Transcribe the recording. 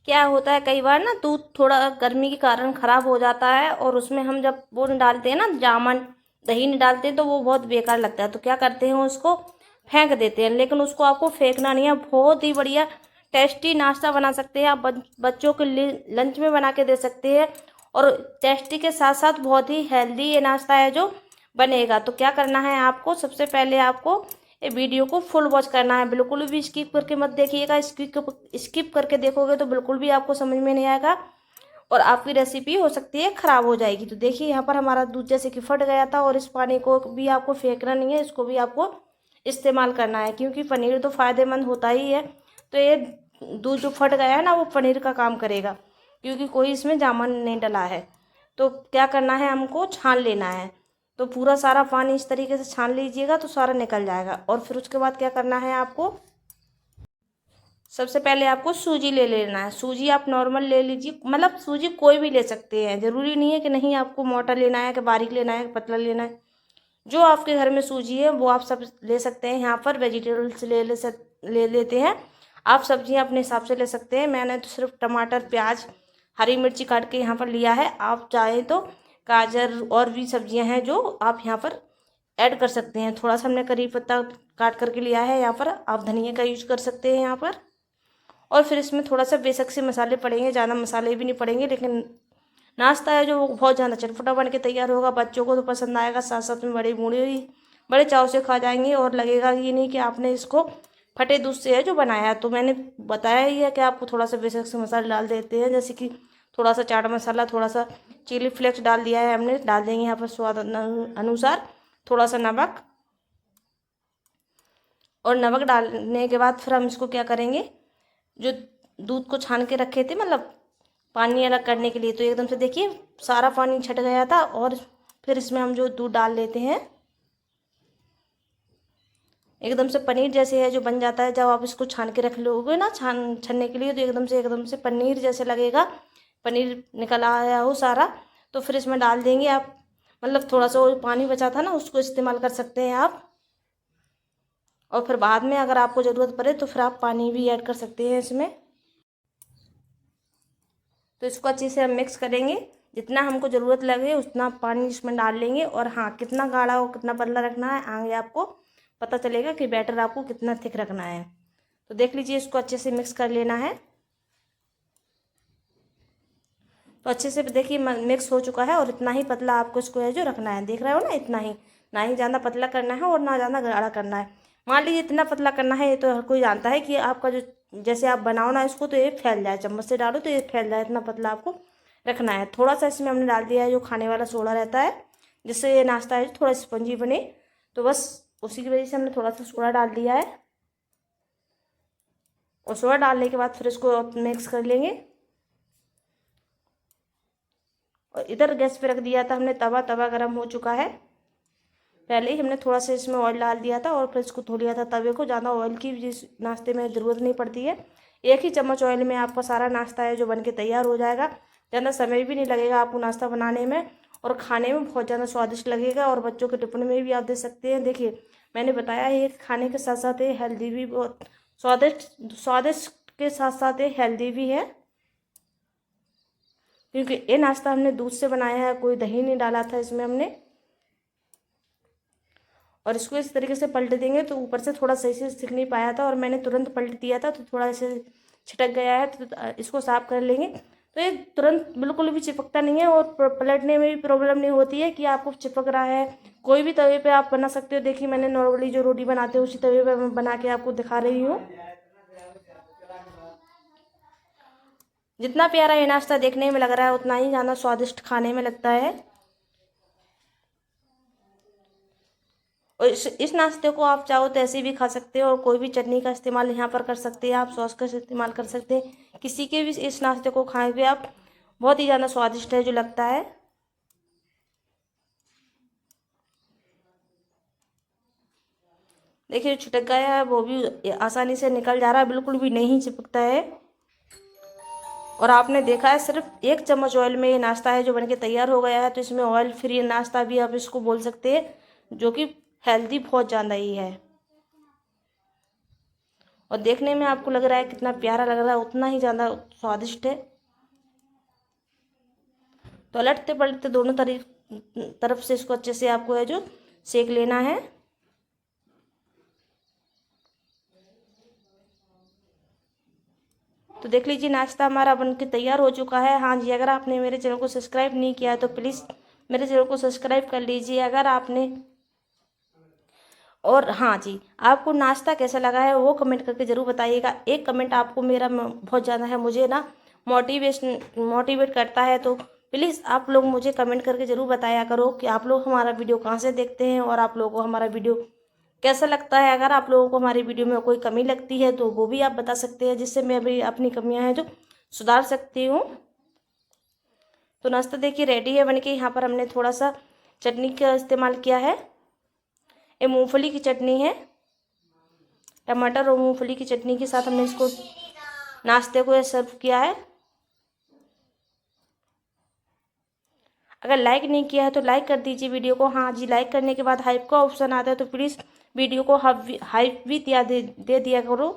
क्या होता है कई बार ना दूध थोड़ा गर्मी के कारण ख़राब हो जाता है, और उसमें हम जब वो नहीं डालते हैं ना, जामन दही नहीं डालते हैं, तो वो बहुत बेकार लगता है। तो क्या करते हैं, उसको फेंक देते हैं। लेकिन उसको आपको फेंकना नहीं है, बहुत ही बढ़िया टेस्टी नाश्ता बना सकते हैं आप। बच्चों के लिए लंच में बना के दे सकते हैं, और टेस्टी के साथ साथ बहुत ही हेल्दी ये नाश्ता है जो बनेगा। तो क्या करना है आपको, सबसे पहले आपको ये वीडियो को फुल वॉच करना है, बिल्कुल भी स्किप करके मत देखिएगा। स्किप करके देखोगे तो बिल्कुल भी आपको समझ में नहीं आएगा, और आपकी रेसिपी हो सकती है ख़राब हो जाएगी। तो देखिए यहाँ पर हमारा दूध जैसे कि फट गया था, और इस पानी को भी आपको फेंकना नहीं है, इसको भी आपको इस्तेमाल करना है, क्योंकि पनीर तो फ़ायदेमंद होता ही है। तो ये दूध जो फट गया है ना, वो पनीर का काम करेगा, क्योंकि कोई इसमें जामुन नहीं डला है। तो क्या करना है, हमको छान लेना है। तो पूरा सारा पानी इस तरीके से छान लीजिएगा तो सारा निकल जाएगा। और फिर उसके बाद क्या करना है आपको, सबसे पहले आपको सूजी ले लेना है। सूजी आप नॉर्मल ले लीजिए, मतलब सूजी कोई भी ले सकते हैं, ज़रूरी नहीं है कि नहीं आपको मोटा लेना है, कि बारीक लेना है, कि पतला लेना है। जो आपके घर में सूजी है वो आप सब ले सकते हैं। यहाँ पर वेजिटेबल्स ले लेते हैं, आप सब्जियां अपने हिसाब से ले सकते हैं। मैंने तो सिर्फ टमाटर, प्याज, हरी मिर्ची काट के यहाँ पर लिया है। आप चाहें तो गाजर और भी सब्जियां हैं जो आप यहाँ पर ऐड कर सकते हैं। थोड़ा सा हमने करी पत्ता काट करके लिया है यहाँ पर, आप धनिया का यूज कर सकते हैं यहाँ पर। और फिर इसमें थोड़ा सा बेशक से मसाले पड़ेंगे, ज़्यादा मसाले भी नहीं पड़ेंगे, लेकिन नाश्ता है जो बहुत ज़्यादा चटपटा बन के तैयार होगा। बच्चों को तो पसंद आएगा, साथ साथ में बड़े बूढ़े भी बड़े चाव से खा जाएंगे, और लगेगा ये नहीं कि आपने इसको फटे दूध से है जो बनाया है। तो मैंने बताया ही है कि आपको थोड़ा सा बेशक से मसाले डाल देते हैं, जैसे कि थोड़ा सा चाट मसाला, थोड़ा सा चिली फ्लेक्स डाल दिया है हमने, डाल देंगे यहाँ पर स्वाद अनुसार, थोड़ा सा नमक। और नमक डालने के बाद फिर हम इसको क्या करेंगे, जो दूध को छान के रखे थे, मतलब पानी अलग करने के लिए, तो एकदम से देखिए सारा पानी छट गया था। और फिर इसमें हम जो दूध डाल लेते हैं, एकदम से पनीर जैसे है जो बन जाता है। जब आप इसको छान के रख लोगे ना, छानने के लिए, तो एकदम से पनीर जैसे लगेगा, पनीर निकल आया हो सारा। तो फिर इसमें डाल देंगे आप, मतलब थोड़ा सा वो पानी बचा था ना, उसको इस्तेमाल कर सकते हैं आप। और फिर बाद में अगर आपको ज़रूरत पड़े तो फिर आप पानी भी ऐड कर सकते हैं इसमें। तो इसको अच्छे से हम मिक्स करेंगे, जितना हमको ज़रूरत लगे उतना पानी इसमें डाल लेंगे। और हाँ, कितना गाढ़ा हो कितना पतला रखना है, आगे आपको पता चलेगा कि बैटर आपको कितना थिक रखना है। तो देख लीजिए, इसको अच्छे से मिक्स कर लेना है। तो अच्छे से देखिए मिक्स हो चुका है, और इतना ही पतला आपको इसको है जो रखना है, देख रहे हो ना, इतना ही, ना ही ज़्यादा पतला करना है और ना ज़्यादा गाढ़ा करना है। मान लीजिए इतना पतला करना है, ये तो हर कोई जानता है कि आपका जो, जैसे आप बनाओ ना इसको तो ये फैल जाए, चम्मच से डालो तो ये फैल जाए, इतना पतला आपको रखना है। थोड़ा सा इसमें हमने डाल दिया है जो खाने वाला सोडा रहता है, जिससे ये नाश्ता है थोड़ा स्पंजी बने। तो बस उसी की वजह से हमने थोड़ा सा सोडा डाल दिया है। और सोडा डालने के बाद फिर इसको मिक्स कर लेंगे। और इधर गैस पे रख दिया था हमने तवा, तवा गर्म हो चुका है। पहले ही हमने थोड़ा सा इसमें ऑयल डाल दिया था, और फिर इसको धो लिया था तवे को। ज़्यादा ऑयल की भी इस नाश्ते में ज़रूरत नहीं पड़ती है, एक ही चम्मच ऑयल में आपका सारा नाश्ता है जो बन के तैयार हो जाएगा। ज़्यादा समय भी नहीं लगेगा आपको नाश्ता बनाने में, और खाने में बहुत ज़्यादा स्वादिष्ट लगेगा। और बच्चों के टिफिन में भी आप दे सकते हैं। देखिए मैंने बताया ये खाने के साथ साथ ये हेल्दी भी, बहुत स्वादिष्ट स्वादिष्ट के साथ साथ ये हेल्दी भी है, क्योंकि ये नाश्ता हमने दूध से बनाया है, कोई दही नहीं डाला था इसमें हमने। और इसको इस तरीके से पलट देंगे तो ऊपर से थोड़ा सही से सिक नहीं पाया था, और मैंने तुरंत पलट दिया था तो थोड़ा ऐसे छिटक गया है। तो इसको साफ कर लेंगे। तो ये तुरंत बिल्कुल भी चिपकता नहीं है, और पलटने में भी प्रॉब्लम नहीं होती है कि आपको चिपक रहा है। कोई भी तवे पे आप बना सकते हो। देखिए मैंने नॉर्मली जो रोटी बनाते हो उसी तवे पे मैं बना के आपको दिखा रही हूँ। जितना प्यारा ये नाश्ता देखने में लग रहा है, उतना ही ज़्यादा स्वादिष्ट खाने में लगता है। और इस नाश्ते को आप चाहो तो ऐसे भी खा सकते हो, और कोई भी चटनी का इस्तेमाल यहाँ पर कर सकते हैं, आप सॉस का इस्तेमाल कर सकते हैं। किसी के भी इस नाश्ते को खाएंगे आप, बहुत ही ज़्यादा स्वादिष्ट है जो लगता है। देखिए छिटक गया है, वो भी आसानी से निकल जा रहा है, बिल्कुल भी नहीं चिपकता है। और आपने देखा है सिर्फ एक चम्मच ऑयल में ये नाश्ता है जो बनके तैयार हो गया है। तो इसमें ऑयल फ्री नाश्ता भी आप इसको बोल सकते हैं, जो कि हेल्दी बहुत ज़्यादा ही है। और देखने में आपको लग रहा है कितना प्यारा लग रहा है, उतना ही ज़्यादा स्वादिष्ट है। तो पलटते पलटते दोनों तरफ से इसको अच्छे से आपको है जो सेक लेना है। तो देख लीजिए नाश्ता हमारा बनके तैयार हो चुका है। हाँ जी, अगर आपने मेरे चैनल को सब्सक्राइब नहीं किया है तो प्लीज़ मेरे चैनल को सब्सक्राइब कर लीजिए। अगर आपने, और हाँ जी, आपको नाश्ता कैसा लगा है वो कमेंट करके ज़रूर बताइएगा। एक कमेंट आपको मेरा बहुत ज़्यादा है, मुझे ना मोटिवेट करता है। तो प्लीज़ आप लोग मुझे कमेंट करके ज़रूर बताया करो कि आप लोग हमारा वीडियो कहाँ से देखते हैं और आप लोगों को हमारा वीडियो कैसा लगता है। अगर आप लोगों को हमारी वीडियो में कोई कमी लगती है तो वो भी आप बता सकते हैं, जिससे मैं भी अपनी कमियां हैं जो सुधार सकती हूँ। तो नाश्ता देखिए रेडी है बनके। यहाँ पर हमने थोड़ा सा चटनी का इस्तेमाल किया है। ये मूंगफली की चटनी है, टमाटर और मूंगफली की चटनी के साथ हमने इसको नाश्ते को सर्व किया है। अगर लाइक नहीं किया है तो लाइक कर दीजिए वीडियो को। हाँ जी, लाइक करने के बाद हाइप का ऑप्शन आता है तो प्लीज़ वीडियो को हाइप भी दे दिया करो।